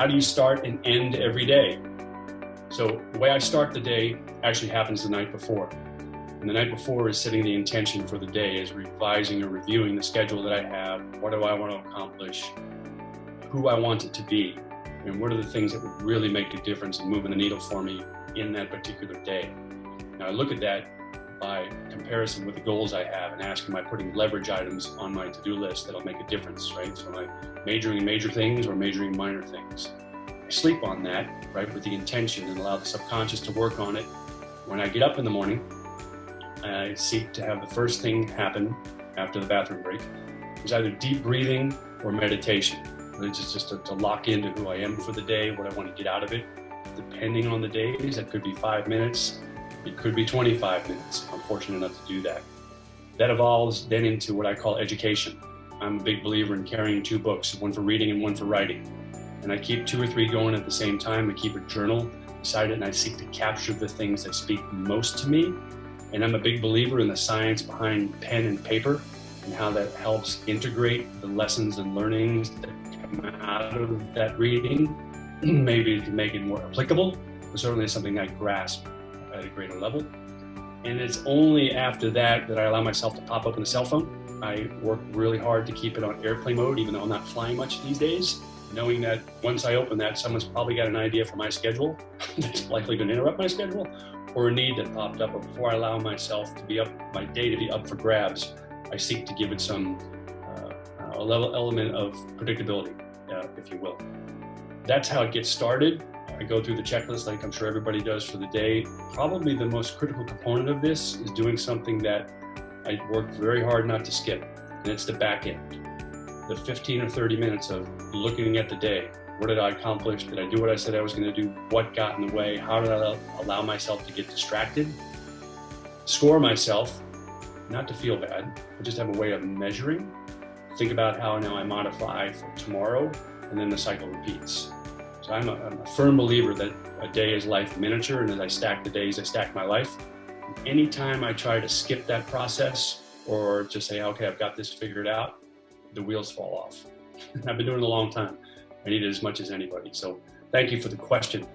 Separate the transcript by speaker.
Speaker 1: how do you start and end every day? So the way I start the day actually happens the night before. And the night before is setting the intention for the day, is revising or reviewing the schedule that I have. What do I want to accomplish? Who I want it to be? And what are the things that would really make a difference in moving the needle for me in that particular day? Now I look at that by comparison with the goals I have and ask, am I putting leverage items on my to-do list that'll make a difference, right? So am I majoring in major things or majoring in minor things? I sleep on that, right, with the intention and allow the subconscious to work on it. When I get up in the morning, I seek to have the first thing happen after the bathroom break is either deep breathing or meditation. It's just to lock into who I am for the day, what I want to get out of it. Depending on the days, that could be 5 minutes, it could be 25 minutes. I'm fortunate enough to do that. That evolves then into what I call education. I'm a big believer in carrying 2 books, one for reading and one for writing. And I keep 2 or 3 going at the same time. I keep a journal beside it, and I seek to capture the things that speak most to me. And I'm a big believer in the science behind pen and paper and how that helps integrate the lessons and learnings that come out of that reading, maybe to make it more applicable, but certainly something I grasp at a greater level. And it's only after that that I allow myself to pop open the cell phone. I work really hard to keep it on airplane mode, even though I'm not flying much these days, knowing that once I open that, someone's probably got an idea for my schedule that's likely going to interrupt my schedule, or a need that popped up. But before I allow myself to be up, my day to be up for grabs, I seek to give it some element of predictability, if you will. That's how it gets started. I go through the checklist like I'm sure everybody does for the day. Probably the most critical component of this is doing something that I work very hard not to skip, and it's the back end. The 15 or 30 minutes of looking at the day. What did I accomplish? Did I do what I said I was going to do? What got in the way? How did I allow myself to get distracted? Score myself, not to feel bad, but just have a way of measuring. Think about how now I modify for tomorrow, and then the cycle repeats. So I'm a firm believer that a day is life miniature, and as I stack the days, I stack my life. And anytime I try to skip that process or just say, okay, I've got this figured out, the wheels fall off. I've been doing it a long time. I need it as much as anybody. So thank you for the question.